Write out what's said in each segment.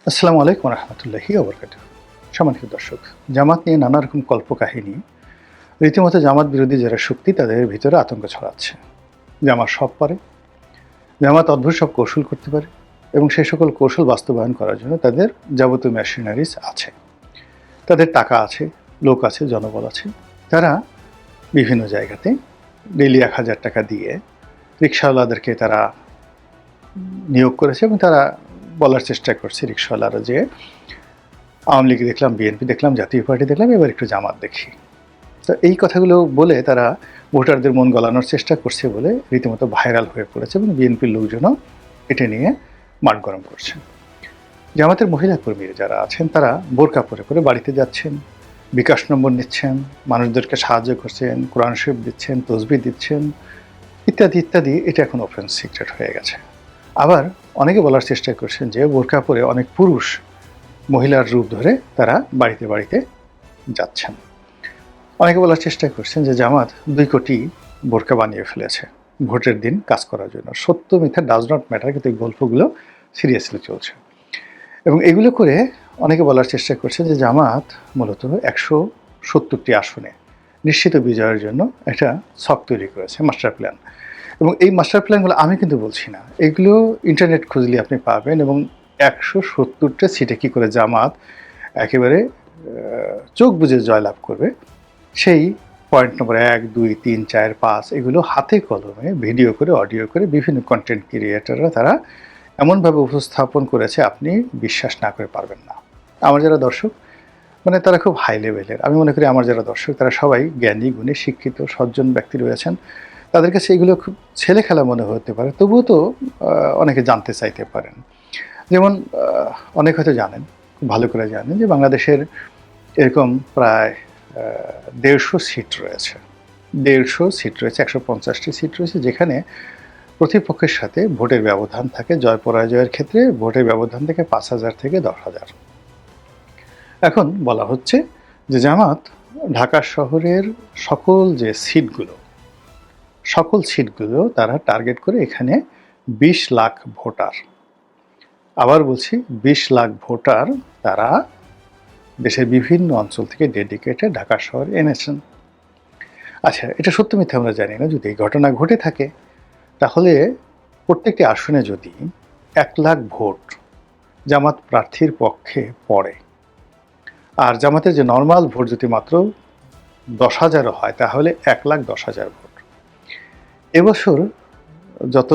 আসসালামু আলাইকুম রহমতুল্লাহি ওবরকাতুহ। সম্মানিত দর্শক, জামাত নিয়ে নানা রকম কল্পকাহিনী, রীতিমতো জামাত বিরোধী যারা শক্তি তাদের ভিতরে আতঙ্ক ছড়াচ্ছে। জামাত সব পারে, জামাত অদ্ভুত সব কৌশল করতে পারে এবং সেই সকল কৌশল বাস্তবায়ন করার জন্য তাদের যাবতীয় মেশিনারিজ আছে। তাদের টাকা আছে, লোক আছে, জনবল আছে। তারা বিভিন্ন জায়গাতে ডেইলি ১,০০০ টাকা দিয়ে রিকশাওয়ালাদেরকে তারা নিয়োগ করেছে এবং তারা বলার চেষ্টা করছে রিকশাওয়ালারা যে আওয়ামী লীগ দেখলাম, বিএনপি দেখলাম, জাতীয় পার্টি দেখলাম, এবার একটু জামাত দেখি। তো এই কথাগুলো বলে তারা ভোটারদের মন গলানোর চেষ্টা করছে বলে রীতিমতো ভাইরাল হয়ে পড়েছে এবং বিএনপির লোকজনও এটা নিয়ে মাঠ গরম করছে। জামাতের মহিলা কর্মীরা যারা আছেন তারা বোরকা পরে পরে বাড়িতে যাচ্ছেন, বিকাশ নম্বর নিচ্ছেন, মানুষদেরকে সাহায্য করছেন, কোরআন শরীফ দিচ্ছেন, তসবিহ দিচ্ছেন, ইত্যাদি ইত্যাদি। এটা এখন ওপেন সিক্রেট হয়ে গেছে। আবার অনেকে বলার চেষ্টা করছেন যে বোরকা পরে অনেক পুরুষ মহিলার রূপ ধরে তারা বাড়িতে বাড়িতে যাচ্ছেন। অনেকে বলার চেষ্টা করছেন যে জামাত ২ কোটি বোরকা বানিয়ে ফেলেছে ভোটের দিন কাজ করার জন্য। সত্য মিথ্যা ডাজ নট ম্যাটার, কিন্তু এই গল্পগুলো সিরিয়াসলি চলছে এবং এগুলো করে অনেকে বলার চেষ্টা করছে যে জামাত মূলত ১৭০টি আসনে নিশ্চিত বিজয়ের জন্য একটা ছক তৈরি করেছে, মাস্টার প্ল্যান। এবং এই মাস্টার প্ল্যানগুলো আমি কিন্তু বলছি না, এগুলো ইন্টারনেট খুঁজলে আপনি পাবেন। এবং ১৭০টা সিটে কী করে জামাত একেবারে চোখ বুজে জয়লাভ করবে, সেই পয়েন্ট নম্বর ১, ২, ৩, ৪, ৫ এগুলো হাতে কলমে ভিডিও করে, অডিও করে বিভিন্ন কন্টেন্ট ক্রিয়েটররা তারা এমনভাবে উপস্থাপন করেছে আপনি বিশ্বাস না করে পারবেন না। আমার যারা দর্শক, মানে তারা খুব হাই লেভেলের। আমি মনে করি আমার যারা দর্শক তারা সবাই জ্ঞানী, গুণী, শিক্ষিত, সজ্জন ব্যক্তি রয়েছেন। তাদের কাছে এগুলো খুব ছেলেখেলা মনে হতে পারে, তবুও তো অনেকে জানতে চাইতে পারেন। যেমন অনেকে হয়তো জানেন, খুব ভালো করে জানেন যে বাংলাদেশের এরকম প্রায় ১৫০ সিট রয়েছে। ১৫০ সিট রয়েছে, ১৫০টি সিট রয়েছে যেখানে প্রতিপক্ষের সাথে ভোটের ব্যবধান থাকে। জয় পরাজয়ের ক্ষেত্রে ভোটের ব্যবধান থেকে ৫,০০০ থেকে ১০,০০০। এখন বলা হচ্ছে যে জামাত ঢাকা শহরের সকল যে সিটগুলো, সকল সিটগুলো তারা টার্গেট করে এখানে ২০ লাখ ভোটার, আবার বলছি ২০ লাখ ভোটার তারা দেশের বিভিন্ন অঞ্চল থেকে ডেডিকেটেড ঢাকা শহরে এনেছেন। আচ্ছা, এটা সত্য মিথ্যা আমরা জানি না। যদি এই ঘটনা ঘটে থাকে তাহলে প্রত্যেকটি আসনে যদি ১ লাখ ভোট জামাত প্রার্থীর পক্ষে পড়ে, আর জামাতের যে নর্মাল ভোট যদি মাত্র ১০,০০০ও হয় তাহলে ১,১০,০০০ ভোট। এবছর যত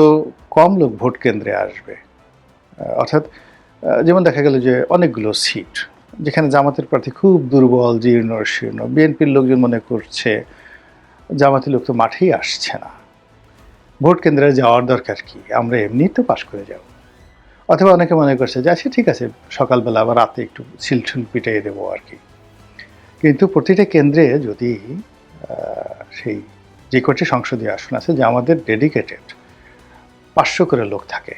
কম লোক ভোট কেন্দ্রে আসবে, অর্থাৎ যেমন দেখা গেল যে অনেকগুলো সিট যেখানে জামাতের প্রার্থী খুব দুর্বল, জীর্ণ শীর্ণ, বিএনপির লোকজন মনে করছে জামাতের লোক তো মাঠেই আসছে না, ভোট কেন্দ্রে যাওয়ার দরকার কি, আমরা এমনিই তো পাশ করে যাব। অথবা অনেকে মনে করছে যে আচ্ছা ঠিক আছে, সকালবেলা আবার রাতে একটু সিলঠুল পিটাইয়ে দেবো আর কি। কিন্তু প্রতিটা কেন্দ্রে যদি সেই যে কটি সংসদীয় আসন আছে যে আমাদের ডেডিকেটেড ৫০০ করে লোক থাকে,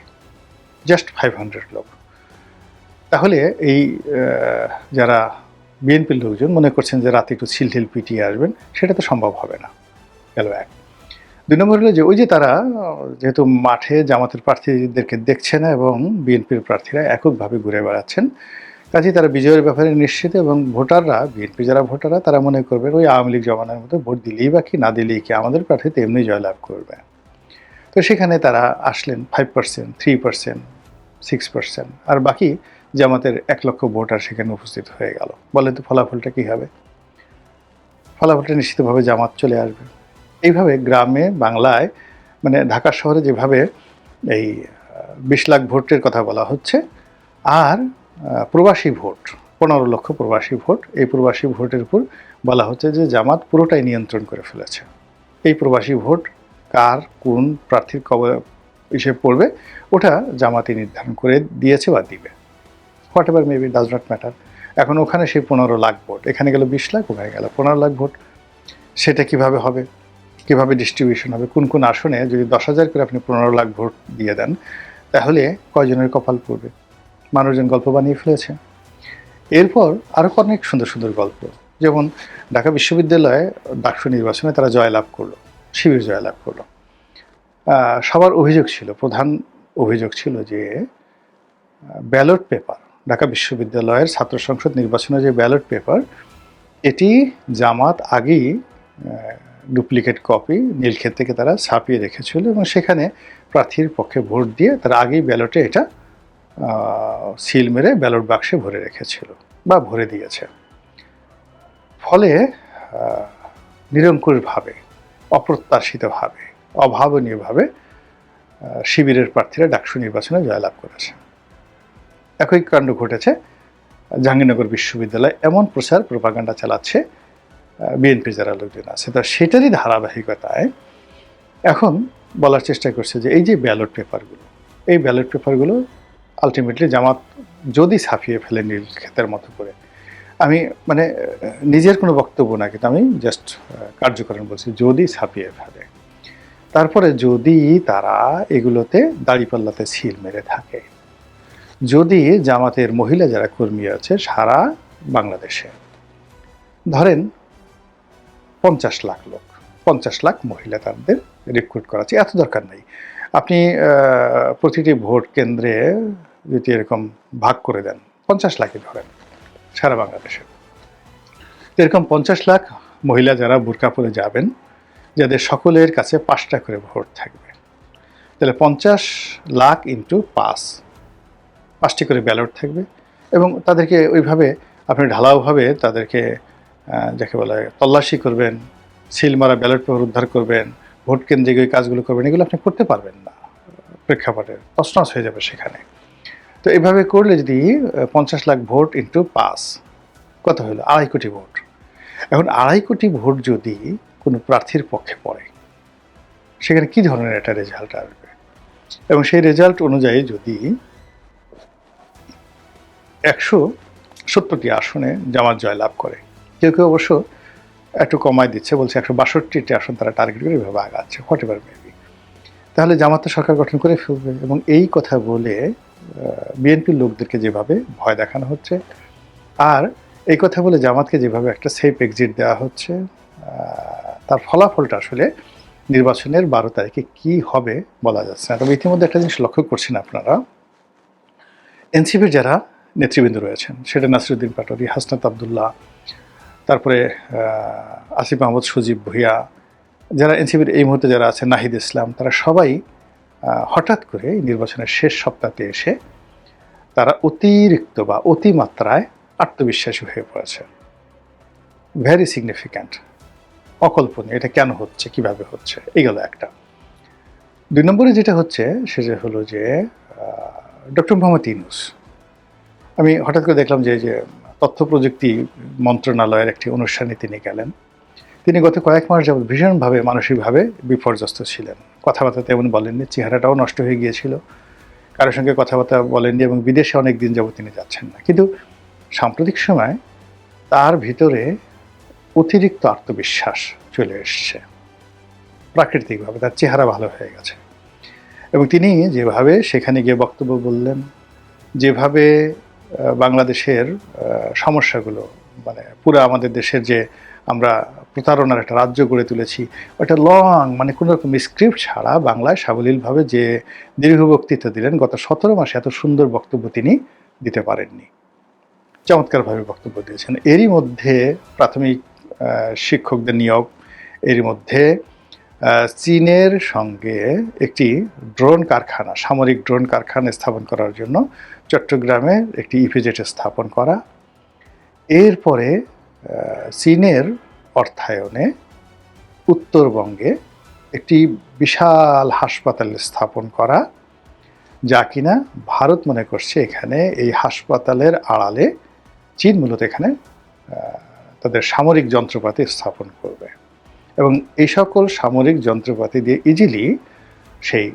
জাস্ট 500 লোক, তাহলে এই যারা বিএনপির লোকজন মনে করছেন যে রাতে একটু ছিলঠিল পিটিয়ে আসবেন, সেটা তো সম্ভব হবে না। গেল এক। ২ নম্বর হলো যে ওই যে তারা যেহেতু মাঠে জামাতের প্রার্থীদেরকে দেখছে না এবং বিএনপির প্রার্থীরা এককভাবে ঘুরে বেড়াচ্ছেন, কাজেই তারা বিজয়ের ব্যাপারে নিশ্চিত এবং ভোটাররা, বিএনপি যারা ভোটাররা তারা মনে করবেন ওই আওয়ামী লীগ জমানার মতো ভোট দিলেই বা কি না দিলেই কি, আমাদের প্রার্থী তো এমনি জয়লাভ করবে। তো সেখানে তারা আসলেন 5%, 3%, 6%, আর বাকি জামাতের ১ লক্ষ ভোটার সেখানে উপস্থিত হয়ে গেল। বলেন তো ফলাফলটা কী হবে? ফলাফলটা নিশ্চিতভাবে জামাত চলে আসবে। এইভাবে গ্রামে বাংলায়, মানে ঢাকা শহরে যেভাবে এই ২০ লাখ ভোটের কথা বলা হচ্ছে, আর প্রবাসী ভোট ১৫ লক্ষ প্রবাসী ভোট, এই প্রবাসী ভোটের উপর বলা হচ্ছে যে জামাত পুরোটাই নিয়ন্ত্রণ করে ফেলেছে। এই প্রবাসী ভোট কার কোন প্রার্থীর হিসেবে পড়বে ওটা জামাতই নির্ধারণ করে দিয়েছে বা দিবে। What ever maybe, does not matter. এখন ওখানে সেই ১৫ লাখ ভোট, এখানে গেল ২০ লাখ, ওখানে গেল ১৫ লাখ ভোট। সেটা কিভাবে হবে, কিভাবে ডিস্ট্রিবিউশন হবে, কোন কোন আসনে যদি ১০,০০০ করে আপনি ১৫ লাখ ভোট দিয়ে দেন তাহলে কয়জনের কপাল পড়বে? মানুষজন গল্প বানিয়ে ফেলেছে। এরপর আরও অনেক সুন্দর সুন্দর গল্প, যেমন ঢাকা বিশ্ববিদ্যালয়ে ডাকসু নির্বাচনে তারা জয়লাভ করলো, শিবির জয়লাভ করলো। সবার অভিযোগ ছিল, প্রধান অভিযোগ ছিল যে ব্যালট পেপার ঢাকা বিশ্ববিদ্যালয়ের ছাত্র সংসদ নির্বাচনের যে ব্যালট পেপার, এটি জামাত আগেই ডুপ্লিকেট কপি নীলক্ষেত থেকে তারা ছাপিয়ে রেখেছিল এবং সেখানে প্রার্থীর পক্ষে ভোট দিয়ে তারা আগেই ব্যালটে এটা সিল মেরে ব্যালট বাক্সে ভরে রেখেছিল বা ভরে দিয়েছে। ফলে নিরঙ্কুশভাবে, অপ্রত্যাশিতভাবে, অভাবনীয়ভাবে শিবিরের প্রার্থীরা ডাকসু নির্বাচনে জয়লাভ করেছে। একই কাণ্ড ঘটেছে জাহাঙ্গীরনগর বিশ্ববিদ্যালয়, এমন প্রচার প্রোপাগান্ডা চালাচ্ছে বিএনপির যারা লোকজন আছে। তো সেটারই ধারাবাহিকতায় এখন বলার চেষ্টা করছে যে এই যে ব্যালট পেপারগুলো, এই ব্যালট পেপারগুলো আলটিমেটলি জামাত যদি ছাপিয়ে ফেলে নীলক্ষেতের মতো করে, আমি মানে নিজের কোনো বক্তব্য না, কিন্তু আমি জাস্ট কার্যকরণ বলছি, যদি ছাপিয়ে ফেলে, তারপরে যদি তারা এগুলোতে দাঁড়িপাল্লাতে সিল মেরে থাকে, যদি জামাতের মহিলা যারা কর্মী আছে সারা বাংলাদেশে, ধরেন 50 লাখ লোক, 50 লাখ মহিলা তাদের রিক্রুট করা আছে, এত দরকার নেই। আপনি প্রতিটি ভোট কেন্দ্রে যদি এরকম ভাগ করে দেন, 50 লাখই ধরেন সারা বাংলাদেশে, এরকম 50 লাখ মহিলা যারা বোরকা পরে যাবেন, যাদের সকলের কাছে 5টা করে ভোট থাকবে, তাহলে 50 লাখ ইন্টু 5টি করে ব্যালট থাকবে এবং তাদেরকে ওইভাবে আপনি ঢালাওভাবে তাদেরকে যাকে বলা হয় তল্লাশি করবেন, সিল মারা ব্যালট পেপার উদ্ধার করবেন, ভোট কেন্দ্রে গিয়ে কাজগুলো করবেন, এগুলো আপনি করতে পারবেন না, প্রেক্ষাপটে তছনছ হয়ে যাবে সেখানে। তো এভাবে করলে যদি 50 লাখ ভোট ইন্টু 5 কত হলো? 2.5 কোটি ভোট। এখন 2.5 কোটি ভোট যদি কোনো প্রার্থীর পক্ষে পড়ে, সেখানে কী ধরনের একটা রেজাল্ট আসবে? এবং সেই রেজাল্ট অনুযায়ী যদি 170টি আসনে জামাত জয়লাভ করে, কেউ কেউ অবশ্য একটু কমায় দিচ্ছে, বলছে 162টি আসন তারা টার্গেট করে এভাবে আগাচ্ছে, হোয়াট এভার মেবি, তাহলে জামাত তো সরকার গঠন করে ফেলবে। এবং এই কথা বলে বিএনপির লোকদেরকে যেভাবে ভয় দেখানো হচ্ছে, আর এই কথা বলে জামাতকে যেভাবে একটা সেফ এক্সিট দেওয়া হচ্ছে, তার ফলাফলটা আসলে নির্বাচনের 12 তারিখে কি হবে বলা যাচ্ছে না। তবে ইতিমধ্যে একটা জিনিস লক্ষ্য করছেন আপনারা, এনসিপির যারা নেতৃবৃন্দ রয়েছেন, সেটা নাসিরউদ্দিন পাটোয়ারি, হাসনাত আবদুল্লাহ, তারপরে আসিফ মাহমুদ, সজীব ভুঁইয়া, যারা এনসিপির এই মুহূর্তে যারা আছেন, নাহিদ ইসলাম, তারা সবাই হঠাৎ করে নির্বাচনের শেষ সপ্তাহে এসে তারা অতিরিক্ত বা অতিমাত্রায় আত্মবিশ্বাসী হয়ে পড়েছে। ভেরি সিগনিফিক্যান্ট, অকল্পনীয়। এটা কেন হচ্ছে, কিভাবে হচ্ছে, এইগুলো একটা। 2 নম্বরে যেটা হচ্ছে সেটা হলো যে ডক্টর মোহাম্মদ ইউনূস, আমি হঠাৎ করে দেখলাম যে তথ্য প্রযুক্তি মন্ত্রণালয়ের একটি অনুষ্ঠানে তিনি গেলেন। তিনি গত কয়েক মাস যাবত ভীষণভাবে মানসিকভাবে বিপর্যস্ত ছিলেন, কথাবার্তা তেমন বলেননি, চেহারাটাও নষ্ট হয়ে গিয়েছিল, কারোর সঙ্গে কথাবার্তা বলেননি এবং বিদেশে অনেক দিন যাবত তিনি যাচ্ছেন না। কিন্তু সাম্প্রতিক সময় তার ভিতরে অতিরিক্ত আত্মবিশ্বাস চলে এসছে, প্রাকৃতিকভাবে তার চেহারা ভালো হয়ে গেছে এবং তিনি যেভাবে সেখানে গিয়ে বক্তব্য বললেন, যেভাবে বাংলাদেশের সমস্যাগুলো, মানে পুরো আমাদের দেশের যে আমরা প্রতারণার একটা রাজ্য গড়ে তুলেছি, ওটা লং, মানে কোনো রকম স্ক্রিপ্ট ছাড়া বাংলায় সাবলীলভাবে যে দীর্ঘ বক্তৃতা দিলেন, গত 17 মাসে এত সুন্দর বক্তব্য তিনি দিতে পারেননি। চমৎকারভাবে বক্তব্য দিয়েছেন। এরই মধ্যে প্রাথমিক শিক্ষকদের নিয়োগ, এরই মধ্যে চীনের সঙ্গে একটি ড্রোন কারখানা, সামরিক ড্রোন কারখানা স্থাপন করার জন্য চট্টগ্রামে একটি ইপিজেড স্থাপন করা, এরপরে চীনের অর্থায়নে উত্তরবঙ্গে একটি বিশাল হাসপাতাল স্থাপন করা, যা কিনা ভারত মনে করছে এখানে এই হাসপাতালের আড়ালে চীন মূলত এখানে তাদের সামরিক যন্ত্রপাতি স্থাপন করবে এবং এই সকল সামরিক যন্ত্রপাতি দিয়ে ইজিলি সেই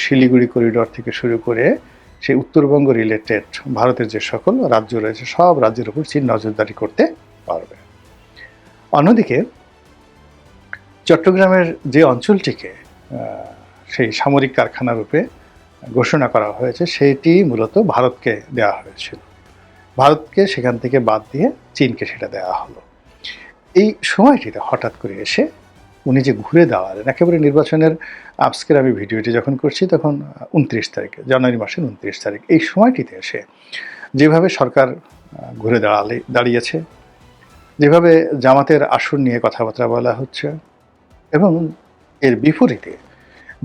শিলিগুড়ি করিডর থেকে শুরু করে সেই উত্তরবঙ্গ রিলেটেড ভারতের যে সকল রাজ্য রয়েছে, সব রাজ্যের উপর চীন নজরদারি করতে পারবে। অন্যদিকে চট্টগ্রামের যে অঞ্চলটিকে সেই সামরিক কারখানা রূপে ঘোষণা করা হয়েছে, সেটি মূলত ভারতকে দেওয়া হয়েছিল, ভারতকে সেখান থেকে বাদ দিয়ে চীনকে সেটা দেওয়া হলো। এই সময়টিতে হঠাৎ করে এসে উনি যে ঘুরে দাঁড়ালেন একেবারে নির্বাচনের আজকের আমি ভিডিওটি যখন করছি তখন ২৯ তারিখ, জানুয়ারি মাসের ২৯ তারিখ, এই সময়টিতে এসে যেভাবে সরকার ঘুরে দাঁড়িয়েছে, যেভাবে জামাতের আসন নিয়ে কথাবার্তা বলা হচ্ছে এবং এর বিপরীতে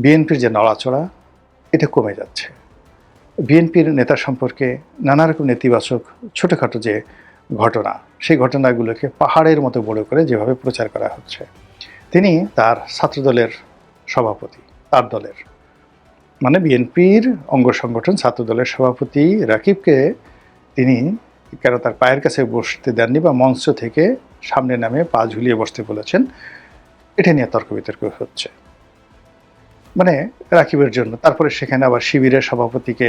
বিএনপির যে নড়াচড়া এটা কমে যাচ্ছে। বিএনপির নেতা সম্পর্কে নানা রকম নেতিবাচক ছোটোখাটো যে ঘটনা, সেই ঘটনাগুলোকে পাহাড়ের মতো বড় করে যেভাবে প্রচার করা হচ্ছে। তিনি তার ছাত্রদলের সভাপতি, তার দলের মানে বিএনপির অঙ্গ সংগঠন ছাত্রদলের সভাপতি রাকিবকে তিনি কেন তার পায়ের কাছে বসতে দেননি বা মঞ্চ থেকে সামনে নামে পা ঝুলিয়ে বসতে বলেছেন, এটা নিয়ে তর্ক বিতর্ক হচ্ছে। মানে রাকিবের জন্য। তারপরে সেখানে আবার শিবিরের সভাপতিকে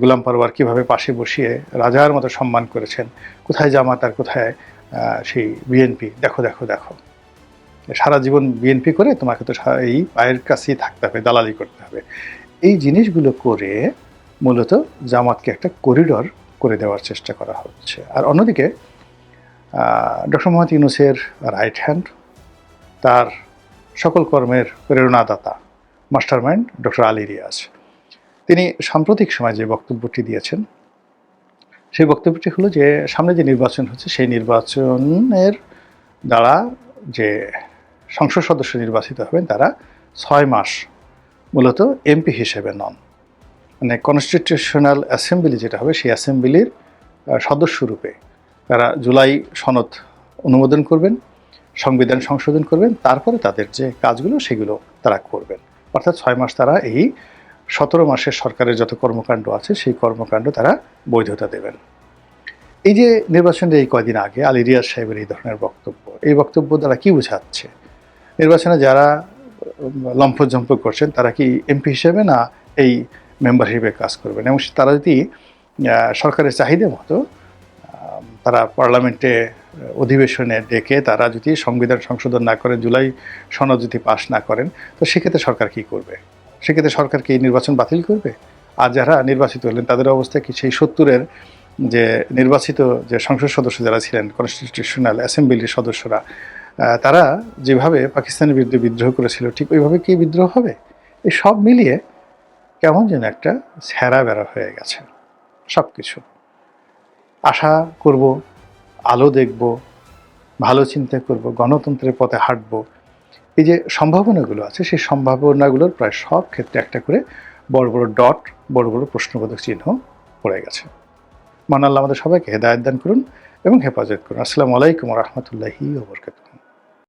গোলাম পরওয়ার কীভাবে পাশে বসিয়ে রাজার মতো সম্মান করেছেন, কোথায় জামাত আর কোথায় সেই বিএনপি, দেখো দেখো দেখো, সারা জীবন বিএনপি করে তোমাকে তো এই পায়ের কাছেই থাকতে হবে, দালালি করতে হবে। এই জিনিসগুলো করে মূলত জামাতকে একটা করিডর করে দেওয়ার চেষ্টা করা হচ্ছে। আর অন্যদিকে ডক্টর মোহাম্মদ ইউনূসের রাইট হ্যান্ড, তার সকল কর্মের প্রেরণাদাতা মাস্টারমাইন্ড ডক্টর আলী রিয়াজ, তিনি সাম্প্রতিক সময় যে বক্তব্যটি দিয়েছেন সেই বক্তব্যটি হলো যে সামনে যে নির্বাচন হচ্ছে সেই নির্বাচনের দ্বারা যে সংসদ সদস্য নির্বাচিত হবেন তারা 6 মাস মূলত এমপি হিসেবে নন, মানে কনস্টিটিউশনাল অ্যাসেম্বলি যেটা হবে সেই অ্যাসেম্বলির সদস্যরূপে তারা জুলাই সনদ অনুমোদন করবেন, সংবিধান সংশোধন করবেন, তারপরে তাদের যে কাজগুলো সেগুলো তারা করবেন। অর্থাৎ 6 মাস তারা এই 17 মাসের সরকারের যত কর্মকাণ্ড আছে সেই কর্মকাণ্ড তারা বৈধতা দেবেন। এই যে নির্বাচনের এই কয়দিন আগে আলী রিয়াজ সাহেবের এই ধরনের বক্তব্য, এই বক্তব্য দ্বারা কি বোঝাচ্ছে? নির্বাচনে যারা লম্ফঝম্প করছেন তারা কি এমপি হিসেবে না এই মেম্বার হিসেবে কাজ করবেন? এবং তারা যদি সরকারের চাহিদা মতো তারা পার্লামেন্টে অধিবেশনে ডেকে তারা যদি সংবিধান সংশোধন না করেন, জুলাই সনদ যদি পাশ না করেন, তো সেক্ষেত্রে সরকার কী করবে? সেক্ষেত্রে সরকার কি নির্বাচন বাতিল করবে? আর যারা নির্বাচিত হলেন তাদের অবস্থা কি সেই 70-এর যে নির্বাচিত যে সংসদ সদস্য যারা ছিলেন, কনস্টিটিউশনাল অ্যাসেম্বলির সদস্যরা, তারা যেভাবে পাকিস্তানের বিরুদ্ধে বিদ্রোহ করেছিল ঠিক ওইভাবে কি বিদ্রোহ হবে? এই সব মিলিয়ে কেমন যেন একটা ছেঁড়া বেড়া হয়ে গেছে সব কিছু। আশা করব, আলো দেখব, ভালো চিন্তা করব, গণতন্ত্রের পথে হাঁটব, এই যে সম্ভাবনাগুলো আছে সেই সম্ভাবনাগুলোর প্রায় সব ক্ষেত্রে একটা করে বড় বড় ডট, বড় বড় প্রশ্নবোধক চিহ্ন পড়ে গেছে। মহান আল্লাহ আমাদের সবাইকে হেদায়েত দান করুন এবং হেফাজত করুন। আসসালামু আলাইকুম ওয়া রাহমাতুল্লাহি ওয়া বারাকাতুহু।